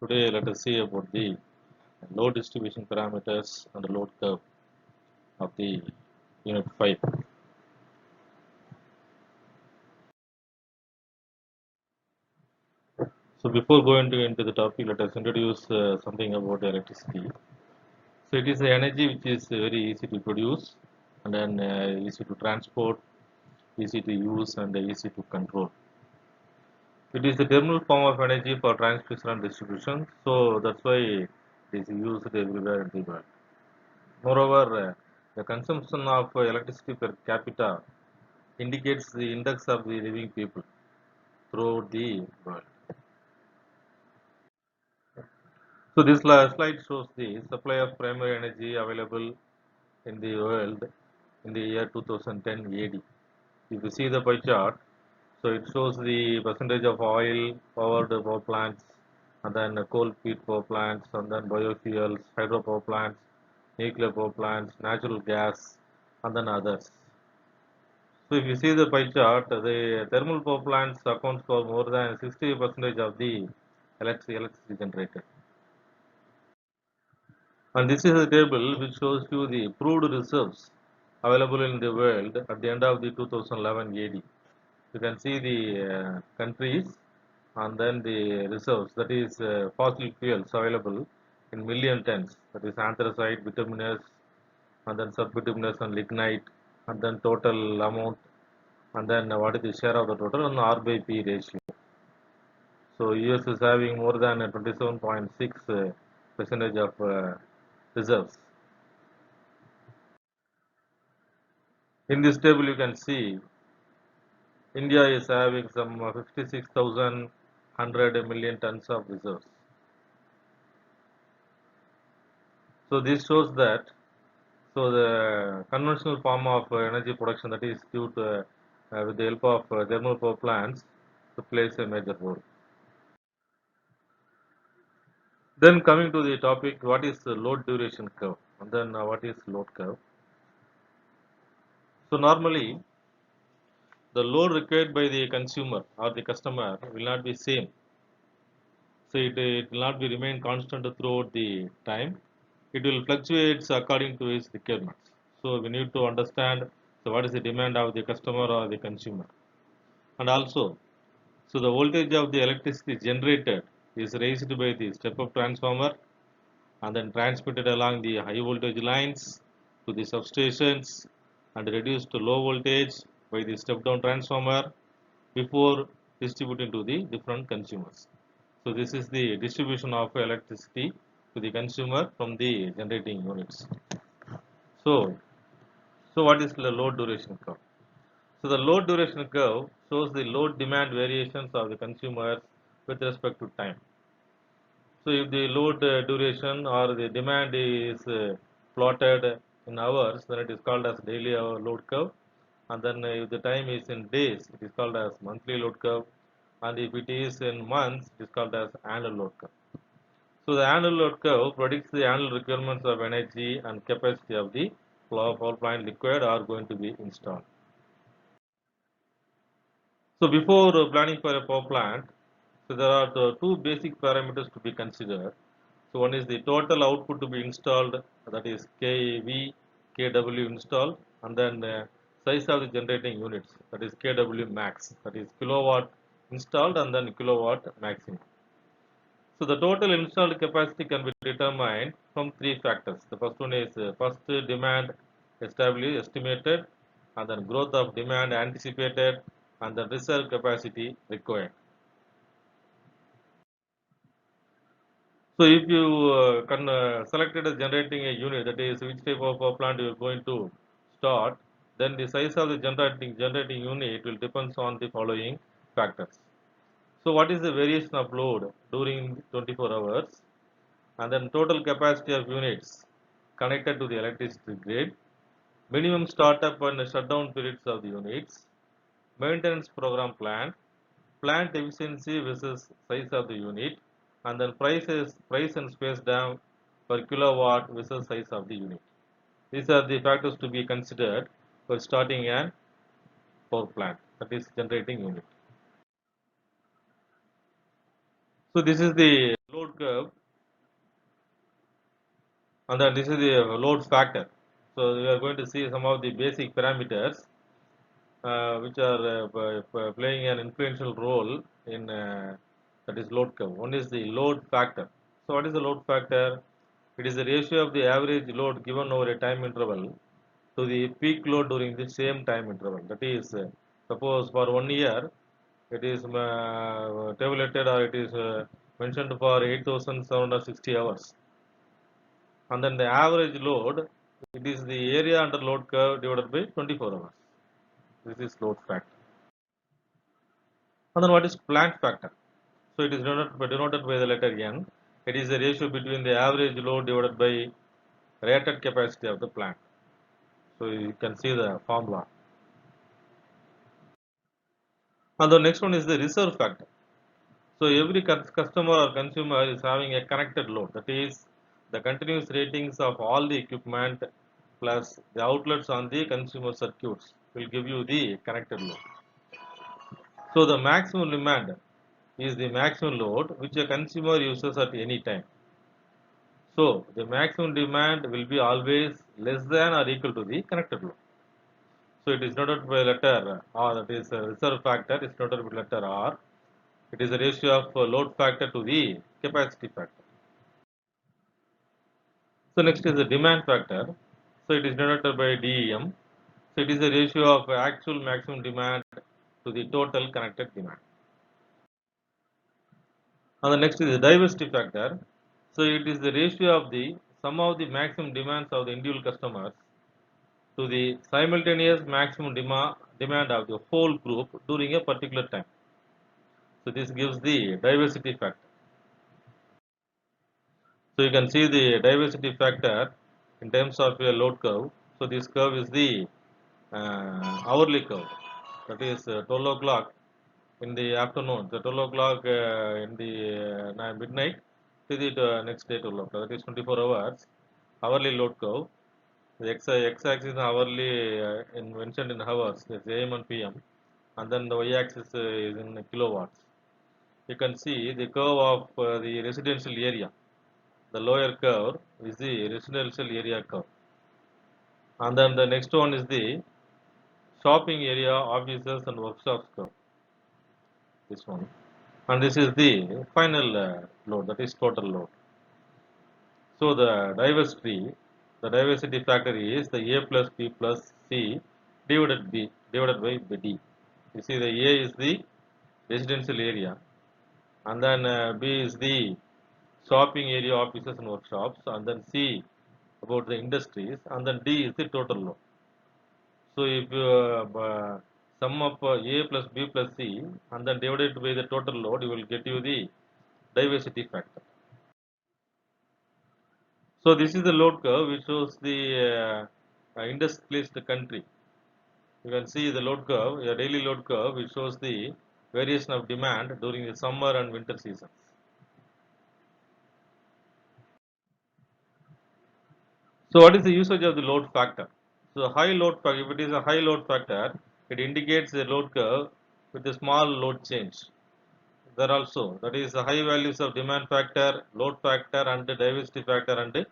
Today, let us see about the load distribution parameters and the load curve of the Unit 5. So, before going into the topic, let us introduce something about electricity. So, it is the energy which is very easy to produce and then easy to transport, easy to use, and easy to control. It is the terminal form of energy for transmission and distribution, so that's why it is used everywhere in the world. Moreover, the consumption of electricity per capita indicates the index of the living people throughout the world. So this slide shows the supply of primary energy available in the world in the year 2010 AD. If you see the pie chart, so it shows the percentage of oil powered power plants, and then coal peat power plants, and then biofuels, hydropower plants, nuclear power plants, natural gas, and then others. So if you see the pie chart, the thermal power plants account for more than 60% of the electricity generated. And this is a table which shows you the proved reserves available in the world at the end of the 2011 AD. You can see the countries and then the reserves, that is fossil fuels available in million tons, that is anthracite, bituminous, and then subbituminous and lignite, and then total amount, and then what is the share of the total and R by P ratio. So US is having more than 27.6 percentage of reserves. In this table, you can see India is having some 56,100 million tons of reserves. So this shows that the conventional form of energy production, that is due to with the help of thermal power plants, to plays a major role. Then coming to the topic, what is the load duration curve, and then what is load curve? So normally the load required by the consumer or the customer will not be same. So it will not be remain constant throughout the time. It will fluctuate according to its requirements. So we need to understand, so what is the demand of the customer or the consumer. And also, so the voltage of the electricity generated is raised by the step-up transformer and then transmitted along the high voltage lines to the substations and reduced to low voltage by the step-down transformer before distributing to the different consumers. So this is the distribution of electricity to the consumer from the generating units. So, what is the load duration curve? So the load duration curve shows the load demand variations of the consumers with respect to time. So if the load duration or the demand is plotted in hours, then it is called as daily hour load curve. And then if the time is in days, it is called as monthly load curve. And if it is in months, it is called as annual load curve. So the annual load curve predicts the annual requirements of energy and capacity of the power plant required are going to be installed. So before planning for a power plant, so there are the two basic parameters to be considered. So one is the total output to be installed, that is KV, KW installed, and then size of the generating units, that is KW max, that is kilowatt installed and then kilowatt maximum. So the total installed capacity can be determined from three factors. The first one is first demand established, estimated, and then growth of demand anticipated, and the reserve capacity required. So if you selected as generating a unit, that is which type of power plant you are going to start, then the size of the generating unit will depends on the following factors. So what is the variation of load during 24 hours? And then total capacity of units connected to the electricity grid, minimum startup and shutdown periods of the units, maintenance program plan, plant efficiency versus size of the unit, and then price and space down per kilowatt versus size of the unit. These are the factors to be considered for starting an power plant, that is generating unit. So this is the load curve, and then this is the load factor. So we are going to see some of the basic parameters which are playing an influential role in that is load curve. One is the load factor. So what is the load factor? It is the ratio of the average load given over a time interval to the peak load during the same time interval. That is, suppose for 1 year it is tabulated, or it is mentioned for 8,760 hours, and then the average load, it is the area under load curve divided by 24 hours. This is load factor. And then what is plant factor? So it is denoted by the letter N. It is the ratio between the average load divided by rated capacity of the plant. So you can see the formula. And the next one is the reserve factor. So every customer or consumer is having a connected load. That is, the continuous ratings of all the equipment plus the outlets on the consumer circuits will give you the connected load. So the maximum demand is the maximum load which a consumer uses at any time. So the maximum demand will be always less than or equal to the connected load. So it is noted by letter R, that is a reserve factor is noted by letter R. It is the ratio of load factor to the capacity factor. So next is the demand factor. So it is denoted by DEM. So it is the ratio of actual maximum demand to the total connected demand. And the next is the diversity factor. So it is the ratio of the sum of the maximum demands of the individual customers to the simultaneous maximum demand of the whole group during a particular time. So this gives the diversity factor. So you can see the diversity factor in terms of a load curve. So this curve is the hourly curve. That is 12 o'clock in the afternoon, the 12 o'clock in the midnight to the next day 12 o'clock. That is 24 hours hourly load curve. The x-axis is hourly mentioned in hours, that's AM and PM, and then the y-axis is in kilowatts. You can see the curve of the residential area. The lower curve is the residential area curve, and then the next one is the shopping area, offices and workshops curve. This one, and this is the final load, that is total load. So the diversity factor is the A plus B plus C divided by D. You see, the A is the residential area, and then B is the shopping area, offices and workshops, and then C about the industries, and then D is the total load. So if you sum up A plus B plus C and then divide it by the total load, you will get you the diversity factor. So this is the load curve which shows the industrialized country. You can see the load curve, a daily load curve, which shows the variation of demand during the summer and winter seasons. So what is the usage of the load factor? So high load factor, if it is a high load factor, it indicates the load curve with a small load change. There also, that is the high values of demand factor, load factor, and the diversity factor and the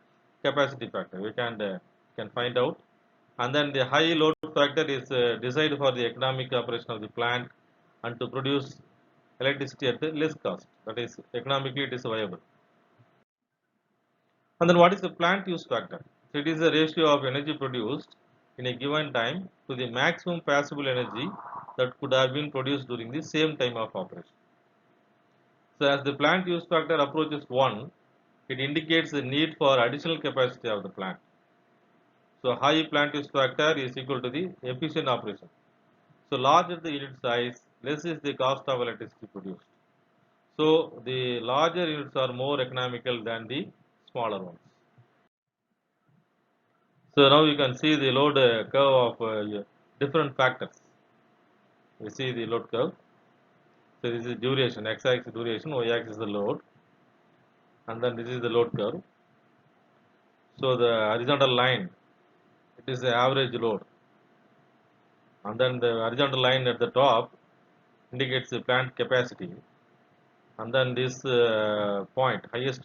capacity factor. We can find out. And then the high load factor is designed for the economic operation of the plant and to produce electricity at the less cost. That is, economically it is viable. And then what is the plant use factor? So it is the ratio of energy produced in a given time to the maximum possible energy that could have been produced during the same time of operation. So as the plant use factor approaches 1, it indicates the need for additional capacity of the plant. So high plant use factor is equal to the efficient operation. So larger the unit size, less is the cost of electricity produced. So the larger units are more economical than the smaller ones. So now you can see the load curve of different factors. You see the load curve. So this is duration, x-axis duration, y-axis is the load, and then this is the load curve. So the horizontal line, it is the average load, and then the horizontal line at the top indicates the plant capacity, and then this point, highest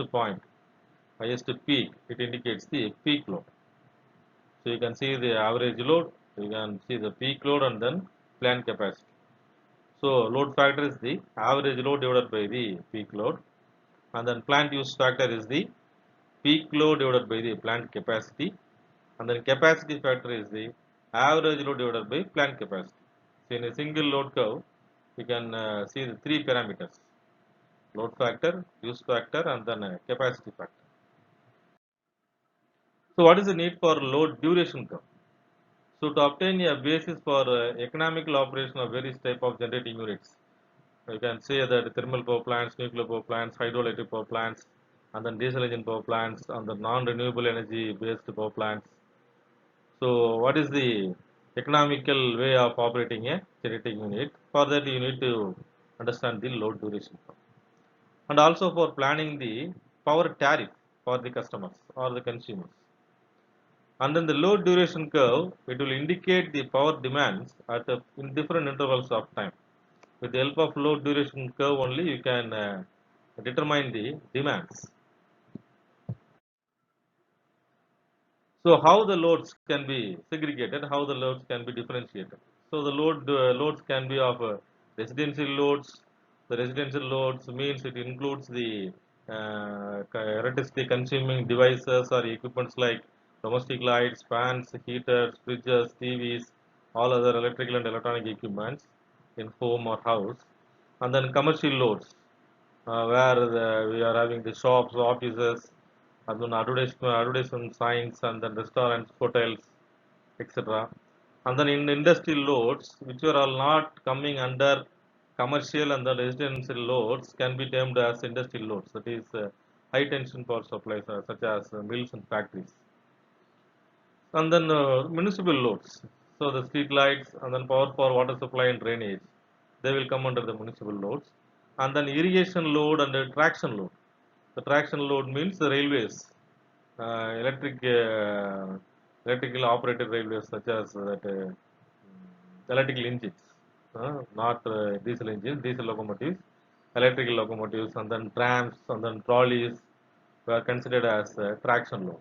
peak, it indicates the peak load. So you can see the average load, you can see the peak load and then plant capacity. So load factor is the average load divided by the peak load, and then plant use factor is the peak load divided by the plant capacity, and then capacity factor is the average load divided by plant capacity. So in a single load curve, you can see the three parameters: load factor, use factor, and then capacity factor. So what is the need for load duration curve? So to obtain a basis for economical operation of various type of generating units, you can say that thermal power plants, nuclear power plants, hydroelectric power plants, and then diesel engine power plants, and the non-renewable energy based power plants. So what is the economical way of operating a generating unit? For that you need to understand the load duration curve. And also for planning the power tariff for the customers or the consumers. And then the load duration curve, it will indicate the power demands in different intervals of time. With the help of load duration curve only, you can determine the demands. So how the loads can be segregated, how the loads can be differentiated. So the loads can be of residential loads. The residential loads means it includes the electricity consuming devices or equipments like domestic lights, fans, heaters, fridges, TVs, all other electrical and electronic equipments in home or house. And then commercial loads, where we are having the shops, offices, and then advertisement signs, and then restaurants, hotels, etc. And then in industrial loads, which are all not coming under commercial and the residential loads, can be termed as industrial loads. That is high tension power supplies, such as mills and factories. And then municipal loads. So the street lights and then power for water supply and drainage, they will come under the municipal loads. And then irrigation load and the traction load. The traction load means the railways, electrical operated railways such as that electrical engines, not diesel engines, diesel locomotives, electrical locomotives, and then trams and then trolleys were considered as traction loads.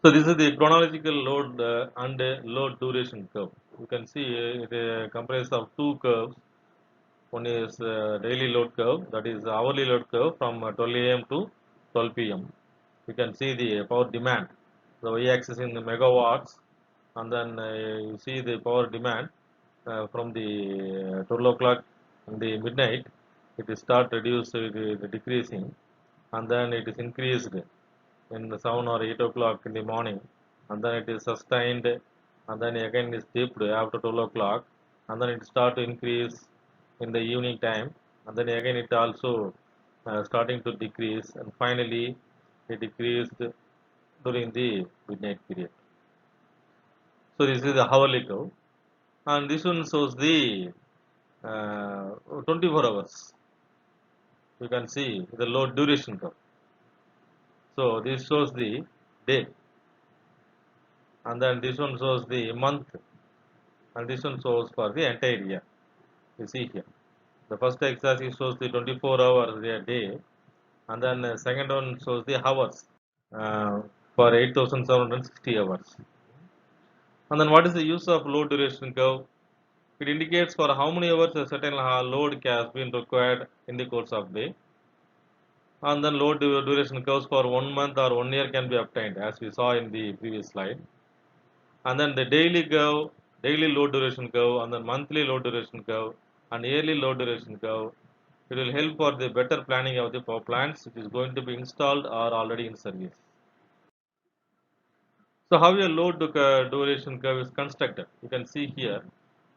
So this is the chronological load and load duration curve. You can see it comprises of two curves. One is daily load curve, that is hourly load curve from 12 a.m. to 12 p.m. You can see the power demand, the y-axis in the megawatts, and then you see the power demand from the 12 o'clock in the midnight. It is start reduce, it is decreasing, and then it is increased in the 7 or 8 o'clock in the morning, and then it is sustained, and then again is dipped after 12 o'clock, and then it start to increase in the evening time, and then again it also starting to decrease, and finally it decreased during the midnight period. So this is the hourly curve, and this one shows the 24 hours. You can see the load duration curve. So this shows the day, and then this one shows the month, and this one shows for the entire year. You see here, the first x-axis shows the 24 hours a day, and then the second one shows the hours uh, for 8,760 hours. And then what is the use of load duration curve? It indicates for how many hours a certain load has been required in the course of day. And then load duration curves for 1 month or 1 year can be obtained, as we saw in the previous slide. And then the daily curve, daily load duration curve, and then monthly load duration curve, and yearly load duration curve. It will help for the better planning of the power plants which is going to be installed or already in service. So how a load duration curve is constructed? You can see here.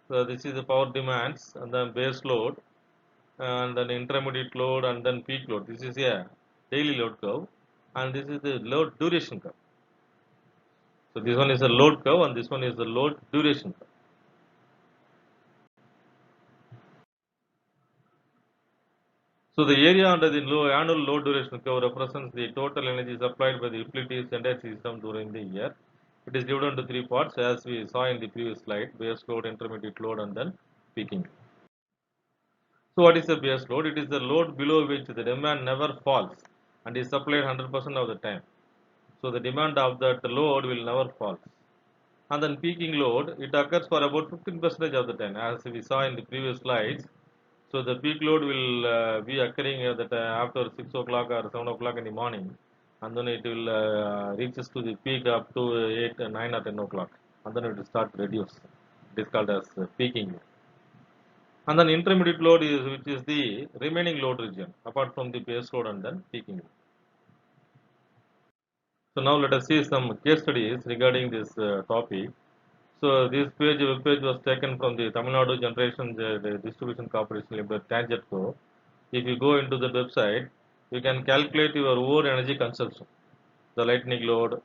So this is the power demands, and then base load, and then intermediate load, and then peak load. This is a daily load curve, and this is the load duration curve. So this one is a load curve, and this one is the load duration curve. So the area under the annual load duration curve represents the total energy supplied by the utilities energy system during the year. It is divided into three parts, as we saw in the previous slide: base load, intermediate load, and then peaking. So what is the base load? It is the load below which the demand never falls and is supplied 100% of the time. So the demand of that load will never fall. And then peaking load, it occurs for about 15% of the time, as we saw in the previous slides. So the peak load will be occurring at that after 6 o'clock or 7 o'clock in the morning, and then it will reaches to the peak up to 8, 9 or 10 o'clock, and then it will start to reduce. It is called as peaking. And then intermediate load is which is the remaining load region apart from the base load and then peaking. So now let us see some case studies regarding this topic. So this web page was taken from the Tamil Nadu Generation Distribution Corporation Limited Tangentco. If you go into the website, you can calculate your own energy consumption, the lightning load,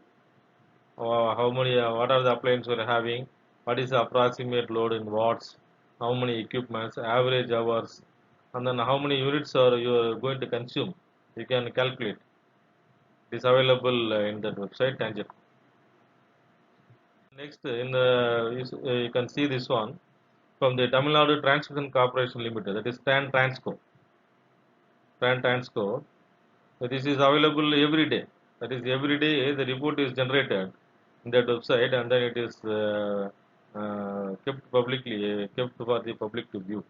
how many, what are the appliances we are having, what is the approximate load in watts, how many equipments, average hours, and then how many units are you are going to consume. You can calculate. It is available in that website Tangent. Next, you can see this one from the Tamil Nadu Transmission Corporation Limited, that is TAN Transco. TAN Transco. So this is available every day. That is every day the report is generated in that website and then it is kept publicly, kept for the public to view.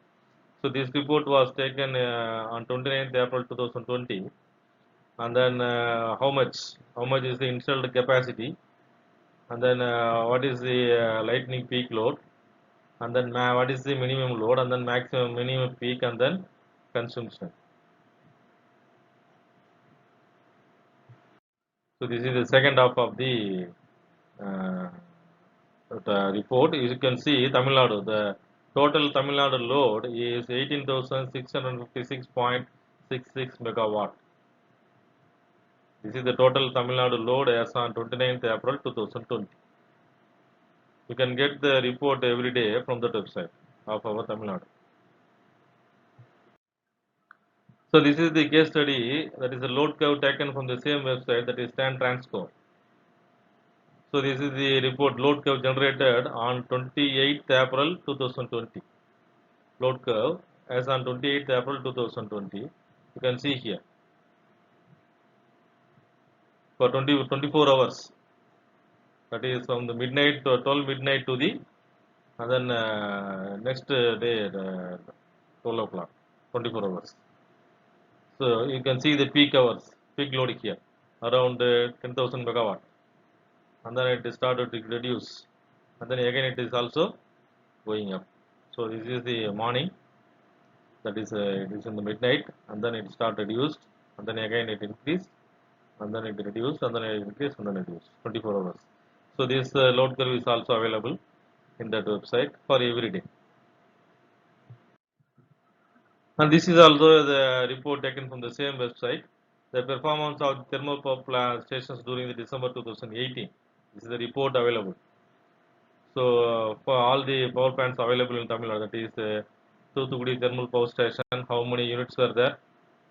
So this report was taken on 29th April 2020, and then how much is the installed capacity, and then what is the lightning peak load, and then what is the minimum load, and then maximum minimum peak, and then consumption. So this is the second half of the uh, report. As you can see, Tamil Nadu, the total Tamil Nadu load is 18,656.66 megawatt. This is the total Tamil Nadu load as on 29th April 2020. You can get the report every day from the website of our Tamil Nadu. So this is the case study, that is a load curve taken from the same website, that is TAN Transco. So this is the report load curve generated on 28th April 2020. Load curve as on 28th April 2020. You can see here for 24 hours. That is from the midnight to 12 midnight to the and then next day 12 o'clock, 24 hours. So you can see the peak hours, peak load here around 10,000 megawatt, and then it started to reduce, and then again it is also going up. So this is the morning, that is it is in the midnight, and then it start reduced, and then again it increased, and then it reduced, and then it increased, and then it reduced. 24 hours. So this load curve is also available in that website for every day. And this is also the report taken from the same website. The performance of thermal power plant stations during the December 2018. This is the report available. So for all the power plants available in Tamil Nadu, that is Thoothukudi thermal power station, how many units were there,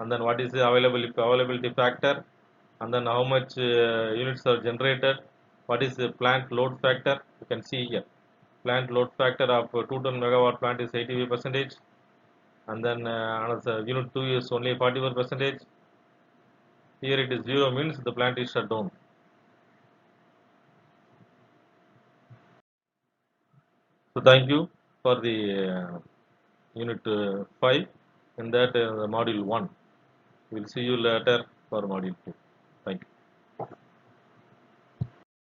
and then what is the availability factor, and then how much units are generated, what is the plant load factor. You can see here, plant load factor of 210 megawatt plant is 85%, and then another unit 2 is only 41%. Here it is 0 means the plant is shut down. So thank you for the unit 5 in that module 1. We will see you later for module 2. Thank you.